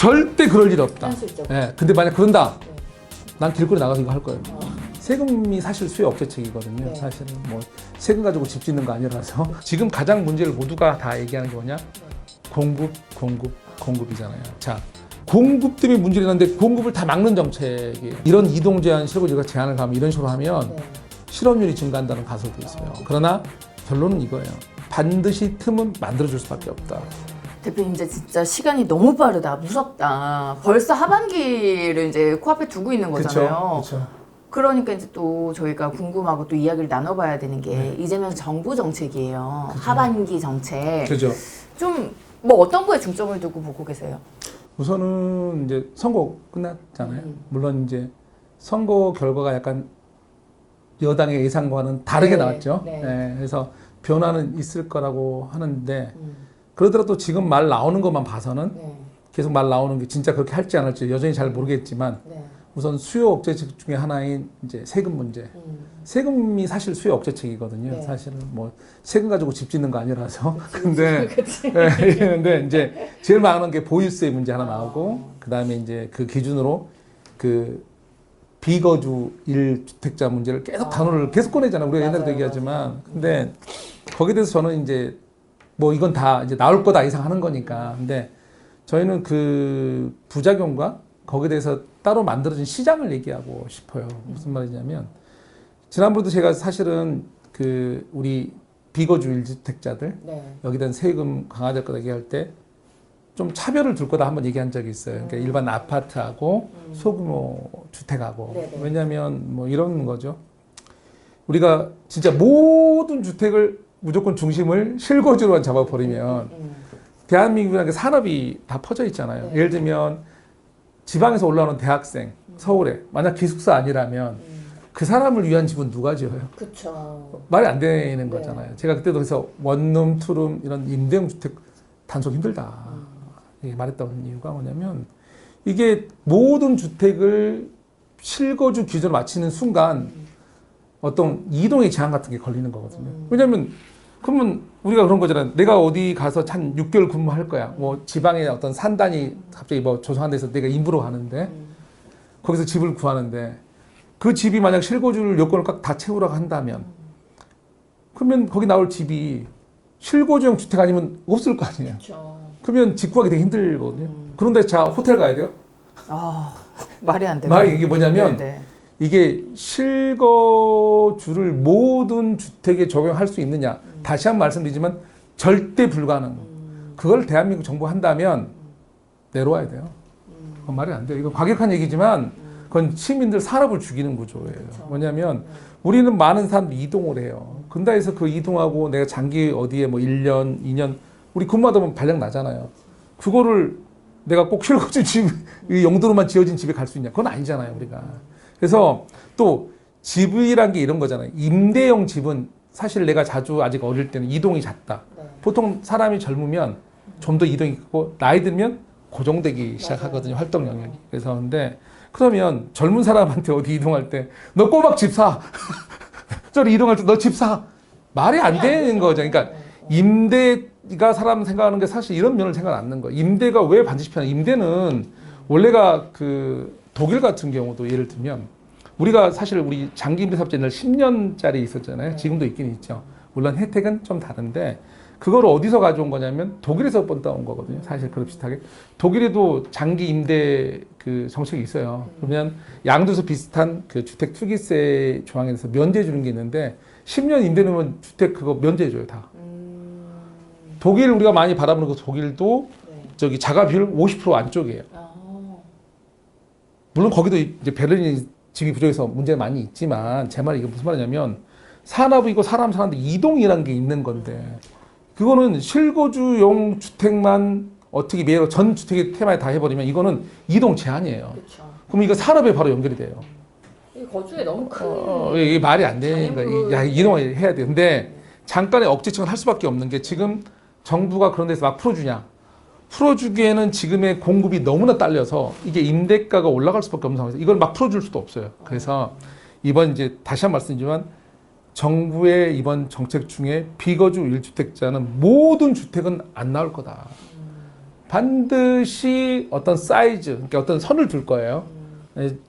절대 그럴 일 없다. 현실적으로. 예, 근데 만약 그런다. 네. 난 길거리 나가서 이거 할 거예요. 세금이 사실 수요 억제책이거든요. 네. 사실은 뭐 세금 가지고 집 짓는 거 아니라서 지금 가장 문제를 모두가 다 얘기하는 게 뭐냐? 공급이잖아요. 자, 공급 때문에 문제가 있는데 공급을 다 막는 정책이에요. 이런 이동 제한 실거주가 제한을 가면 이런 식으로 하면 네. 실업률이 증가한다는 가설도 있어요. 그러나 결론은 이거예요. 반드시 틈은 만들어줄 수밖에 없다. 대표님 이제 진짜 시간이 너무 빠르다. 무섭다. 벌써 하반기를 이제 코앞에 두고 있는 거잖아요. 그렇죠. 그러니까 이제 또 저희가 궁금하고 또 이야기를 나눠봐야 되는 게 이재명 정부 정책이에요. 그쵸. 하반기 정책. 그죠. 좀 뭐 어떤 거에 중점을 두고 보고 계세요? 우선은 이제 선거 끝났잖아요. 물론 이제 선거 결과가 약간 여당의 예상과는 다르게 네, 나왔죠. 네. 네, 그래서 변화는 있을 거라고 하는데 그러더라도 지금 말 나오는 것만 봐서는 네. 계속 말 나오는 게 진짜 그렇게 할지 안 할지 여전히 잘 모르겠지만 네. 우선 수요 억제책 중에 하나인 이제 세금 문제. 세금이 사실 수요 억제책이거든요. 네. 사실은 뭐 세금 가지고 집 짓는 거 아니라서. 근데 그치. 근데 이제 제일 많은 게 보유세 문제 하나 나오고 그다음에 이제 그 기준으로 그 비거주 1주택자 문제를 계속 단어를 계속 꺼내잖아요. 우리가 옛날에도 맞아요, 얘기하지만. 근데 거기에 대해서 저는 이제 뭐 이건 다 이제 나올 거다 이상하는 거니까. 근데 저희는 그 부작용과 거기에 대해서 따로 만들어진 시장을 얘기하고 싶어요. 무슨 말이냐면 지난번에도 제가 사실은 그 우리 비거주 1주택자들 네. 여기에 대한 세금 강화될 거다 얘기할 때 좀 차별을 둘 거다 한번 얘기한 적이 있어요. 그러니까 일반 아파트하고 소규모 주택하고. 네네. 왜냐하면 뭐 이런 거죠. 우리가 진짜 모든 주택을 무조건 중심을 실거주로만 잡아버리면 대한민국이라는 게 산업이 다 퍼져 있잖아요. 네. 예를 들면 지방에서 올라오는 대학생 서울에 만약 기숙사 아니라면 그 사람을 위한 집은 누가 지어요? 그쵸. 말이 안 되는 네. 거잖아요. 제가 그때도 그래서 원룸, 투룸 이런 임대형 주택 단속 힘들다. 이렇게 말했던 이유가 뭐냐면 이게 모든 주택을 실거주 기준으로 맞추는 순간 어떤 이동의 제한 같은 게 걸리는 거거든요. 왜냐하면 그러면 우리가 그런 거잖아요. 내가 어디 가서 한 6개월 근무할 거야. 뭐 지방의 어떤 산단이 갑자기 뭐 조성한 데서 내가 인부로 가는데 거기서 집을 구하는데 그 집이 만약 실거주를 요건을 꽉 다 채우라고 한다면 그러면 거기 나올 집이 실거주형 주택 아니면 없을 거 아니에요. 그쵸. 그러면 집 구하기 되게 힘들거든요. 그런데 자 호텔 가야 돼요. 아, 말이 안 돼요. 말이 이게 뭐냐면 네네. 이게 실거주를 모든 주택에 적용할 수 있느냐. 다시 한 번 말씀드리지만 절대 불가능. 그걸 대한민국 정부가 한다면 내려와야 돼요. 그건 말이 안 돼요. 이거 과격한 얘기지만 그건 시민들 산업을 죽이는 구조예요. 뭐냐면 우리는 많은 사람들이 이동을 해요. 근데 해서 그 이동하고 내가 장기 어디에 뭐 1년, 2년 우리 근무하다 보면 발령 나잖아요. 그거를 내가 꼭 실거주 집 용도로만 지어진 집에 갈 수 있냐? 그건 아니잖아요, 우리가. 그래서 또 집이란 게 이런 거잖아요. 임대형 집은 사실 내가 자주 아직 어릴 때는 이동이 잦다. 네. 보통 사람이 젊으면 좀 더 이동이 크고 나이 들면 고정되기 시작하거든요. 활동 영역이. 그래서 근데 그러면 젊은 사람한테 어디 이동할 때 너 꼬박 집 사. 저리 이동할 때 너 집 사. 말이 안 되는 거죠. 그러니까 임대가 사람 생각하는 게 사실 이런 면을 생각 안 하는 거예요. 임대가 왜 반드시 필요하냐. 임대는 원래가 그 독일 같은 경우도 예를 들면 우리가 사실 우리 장기 임대 사업자 옛날 10년짜리 있었잖아요. 지금도 있긴 있죠. 물론 혜택은 좀 다른데 그걸 어디서 가져온 거냐면 독일에서 뻗어온 거거든요. 사실 그런 비슷하게. 독일에도 장기 임대 그 정책이 있어요. 그러면 양도소 비슷한 그 주택 투기세 조항에 대해서 면제 주는 게 있는데 10년 임대 놓으면 주택 그거 면제 줘요, 다. 독일 우리가 많이 바라보는 그 독일도 네. 저기 자가 비율 50% 안쪽이에요. 아, 물론 거기도 이제 베를린이 집이 부족해서 문제가 많이 있지만 제 말이 이게 무슨 말이냐면 산업이고 사람 사는데 이동이라는 게 있는 건데 그거는 실거주용 주택만 어떻게 매일 전 주택의 테마에 다 해버리면 이거는 이동 제한이에요. 그쵸. 그럼 이거 산업에 바로 연결이 돼요. 이 거주에 너무 큰. 이게 말이 안 되는 장애물을- 거야. 야, 이동을 해야 돼. 근데 잠깐의 억제책을 할 수밖에 없는 게 지금 정부가 그런 데서 막 풀어주냐. 풀어주기에는 지금의 공급이 너무나 딸려서 이게 임대가가 올라갈 수밖에 없는 상황에서 이걸 막 풀어줄 수도 없어요. 그래서 이번 이제 다시 한 번 말씀드리지만 정부의 이번 정책 중에 비거주 1주택자는 모든 주택은 안 나올 거다. 반드시 어떤 사이즈, 그러니까 어떤 선을 둘 거예요.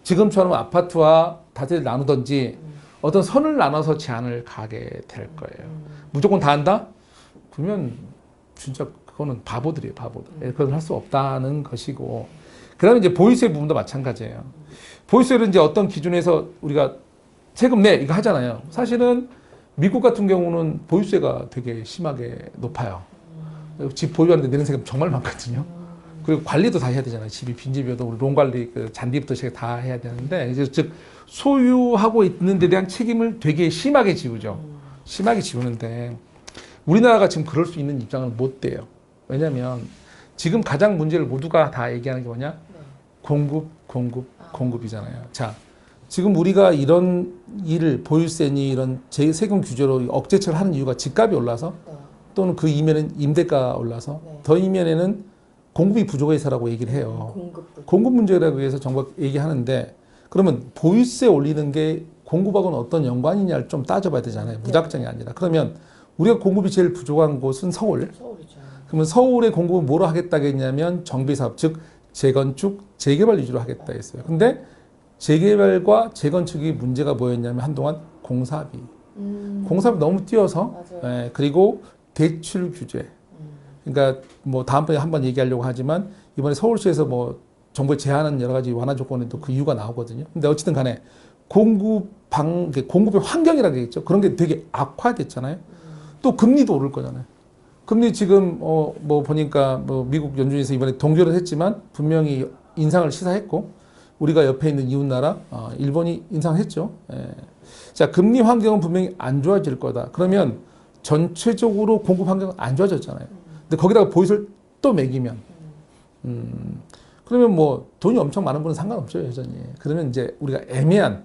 지금처럼 아파트와 다세대를 나누든지 어떤 선을 나눠서 제한을 가게 될 거예요. 무조건 다 한다? 그러면 진짜 그거는 바보들이에요, 바보들. 그건 할 수 없다는 것이고. 그 다음에 이제 보유세 부분도 마찬가지예요. 보유세를 이제 어떤 기준에서 우리가 세금 내 이거 하잖아요. 사실은 미국 같은 경우는 보유세가 되게 심하게 높아요. 집 보유하는데 내는 세금 정말 많거든요. 그리고 관리도 다 해야 되잖아요. 집이 빈집이어도 우리 론 관리, 그 잔디부터 시작 다 해야 되는데, 이제 즉 소유하고 있는 데 대한 책임을 되게 심하게 지우죠. 심하게 지우는데 우리나라가 지금 그럴 수 있는 입장을 못 돼요. 왜냐하면 지금 가장 문제를 모두가 다 얘기하는 게 뭐냐? 공급이잖아요. 자, 지금 우리가 이런 일을 보유세니 이런 세금 규제로 억제처를 하는 이유가 집값이 올라서 또는 그 이면엔 임대가가 올라서 더 이면에는 공급이 부족해서라고 얘기를 해요. 공급 문제라고 해서 정부가 얘기하는데 그러면 보유세 올리는 게 공급하고는 어떤 연관이냐를 좀 따져봐야 되잖아요. 무작정이 아니라. 그러면 우리가 공급이 제일 부족한 곳은 서울이죠. 그러면 서울의 공급은 뭐로 하겠다겠냐면 정비사업, 즉 재건축, 재개발 위주로 하겠다 했어요. 근데 재개발과 재건축이 문제가 뭐였냐면 한동안 공사비. 공사비 너무 뛰어서 그리고 대출 규제. 그러니까 뭐 다음번에 한번 얘기하려고 하지만 이번에 서울시에서 뭐 정부에 제안한 여러 가지 완화 조건에도 그 이유가 나오거든요. 근데 어쨌든 간에 공급의 환경이라고 되겠죠. 그런 게 되게 악화됐잖아요. 또 금리도 오를 거잖아요. 금리 지금 뭐 보니까 뭐 미국 연준에서 이번에 동결을 했지만 분명히 인상을 시사했고 우리가 옆에 있는 이웃 나라 일본이 인상했죠. 예. 자, 금리 환경은 분명히 안 좋아질 거다. 그러면 전체적으로 공급 환경은 안 좋아졌잖아요. 근데 거기다가 보유세를 또 매기면 그러면 뭐 돈이 엄청 많은 분은 상관없죠, 여전히. 그러면 이제 우리가 애매한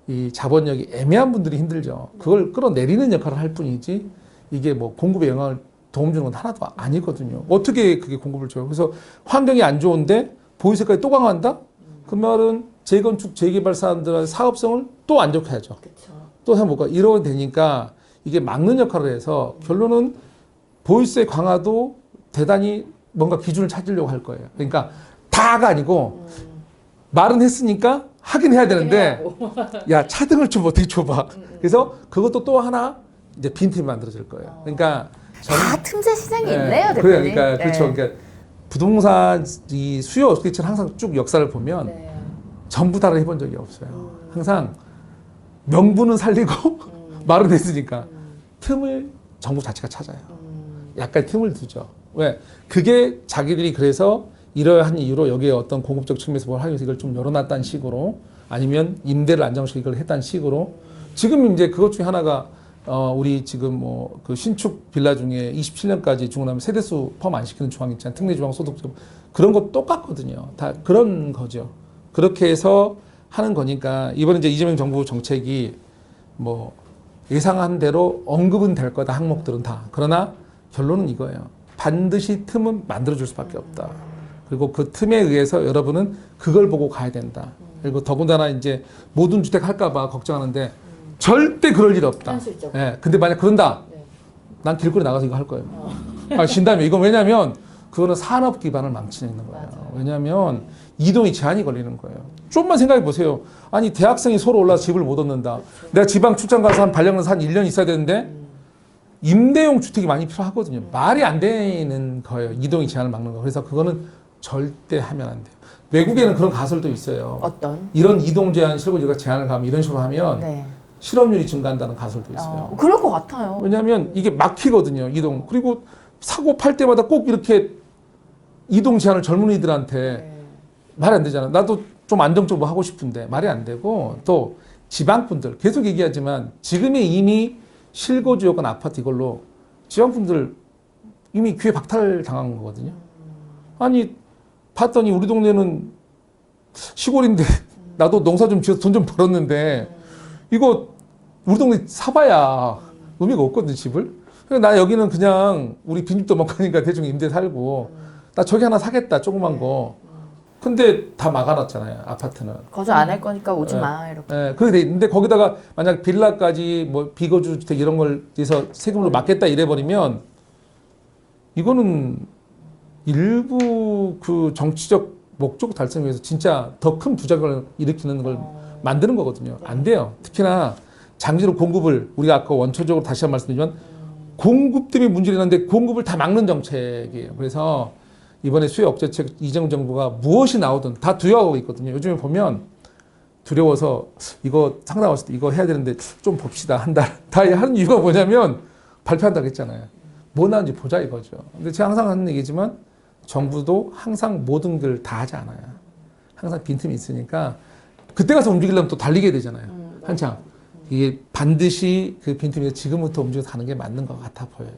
이 자본력이 애매한 분들이 힘들죠. 그걸 끌어내리는 역할을 할 뿐이지 이게 뭐 공급에 영향을 도움 주는 건 하나도 아니거든요. 어떻게 그게 공급을 줘요? 그래서 환경이 안 좋은데 보유세까지 또 강화한다? 그 말은 재건축, 재개발 사람들의 사업성을 또 안 좋게 하죠. 또 해볼까? 이러면 되니까 이게 막는 역할을 해서 결론은 보유세 강화도 대단히 뭔가 기준을 찾으려고 할 거예요. 그러니까 다가 아니고 말은 했으니까 하긴 해야 되는데 야, 차등을 좀 어떻게 줘봐. 그래서 그것도 또 하나 이제 빈틈이 만들어질 거예요. 그러니까 다 틈새 시장이 있네요, 그래요. 대표님. 그러니까 그렇죠. 그러니까 부동산 이 수요 스케치를 항상 쭉 역사를 보면 전부 다를 해본 적이 없어요. 항상 명분은 살리고 말은 했으니까 틈을 정부 자체가 찾아요. 약간 틈을 두죠. 왜? 그게 자기들이 그래서 이러한 이유로 여기에 어떤 공급적 측면에서 뭘 하기 위해서 이걸 좀 열어놨다는 식으로 아니면 임대를 안정시키고 이걸 했다는 식으로 지금 이제 그것 중에 하나가 우리 지금 뭐 그 신축 빌라 중에 27년까지 중고나면 세대수 포함 안 시키는 조항 있잖아요. 특례 조항 소득 그런 거 똑같거든요. 다 그런 거죠. 그렇게 해서 하는 거니까 이번에 이제 이재명 정부 정책이 뭐 예상한 대로 언급은 될 거다 항목들은 다. 그러나 결론은 이거예요. 반드시 틈은 만들어줄 수밖에 없다. 그리고 그 틈에 의해서 여러분은 그걸 보고 가야 된다. 그리고 더군다나 이제 모든 주택 할까봐 걱정하는데 절대 그럴 일 없다. 현실적으로. 예. 근데 만약 그런다. 난 길거리 나가서 이거 할 거예요. 진다면 이건 왜냐면 그거는 산업 기반을 망치는 거예요. 왜냐면 이동이 제한이 걸리는 거예요. 좀만 생각해 보세요. 아니 대학생이 서로 올라서 집을 못 얻는다. 내가 지방 출장 가서 한 발령을 한 1년 있어야 되는데 임대용 주택이 많이 필요하거든요. 말이 안 되는 거예요. 이동이 제한을 막는 거. 그래서 그거는 절대 하면 안 돼요. 외국에는 그런 가설도 있어요. 어떤? 이런 이동 제한 실거주가 제한을 가면 이런 식으로 하면 실업률이 증가한다는 가설도 있어요. 그럴 것 같아요. 왜냐하면 이게 막히거든요. 이동. 그리고 사고 팔 때마다 꼭 이렇게 이동 제한을 젊은이들한테 말이 안 되잖아. 나도 좀 안정적으로 하고 싶은데 말이 안 되고 또 지방분들 계속 얘기하지만 지금의 이미 실거주 여건 아파트 이걸로 지방분들 이미 귀에 박탈 당한 거거든요. 아니 봤더니 우리 동네는 시골인데 나도 농사 좀 지어서 돈 좀 벌었는데 이거 우리 동네 사봐야 의미가 없거든 집을. 그러니까 나 여기는 그냥 우리 빈집도 못 가니까 대충 임대 살고 나 저기 하나 사겠다 조그만 거. 근데 다 막아놨잖아요 아파트는. 거주 안 할 거니까 오지 마 이렇게. 네, 그렇게 돼 있는데 거기다가 만약 빌라까지 뭐 비거주 주택 이런 걸 해서 세금으로 막겠다 이래버리면 이거는 일부 그 정치적 목적 달성을 위해서 진짜 더 큰 부작용을 일으키는 걸 만드는 거거든요. 안 돼요. 특히나 장기로 공급을 우리가 아까 원초적으로 다시 한 번 말씀드리지만 공급 때문에 문제가 있는데 공급을 다 막는 정책이에요. 그래서 이번에 수요 억제책 이재명 정부가 무엇이 나오든 다 두려워하고 있거든요. 요즘에 보면 두려워서 이거 상담 왔을 때 이거 해야 되는데 좀 봅시다. 한 달. 다 하는 이유가 뭐냐면 발표한다고 했잖아요. 뭐 나오는지 보자 이거죠. 근데 제가 항상 하는 얘기지만 정부도 항상 모든 걸 다 하지 않아요. 항상 빈틈이 있으니까 그때 가서 움직이려면 또 달리게 되잖아요. 한참. 이게 반드시 그 빈틈이 지금부터 움직여서 가는 게 맞는 것 같아 보여요.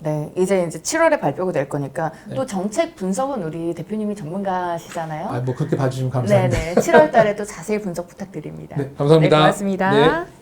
네, 이제 7월에 발표가 될 거니까 네. 또 정책 분석은 우리 대표님이 전문가시잖아요. 아, 뭐 그렇게 봐주시면 감사합니다. 네네, 7월 달에 또 자세히 분석 부탁드립니다. 네, 감사합니다. 네, 고맙습니다. 네.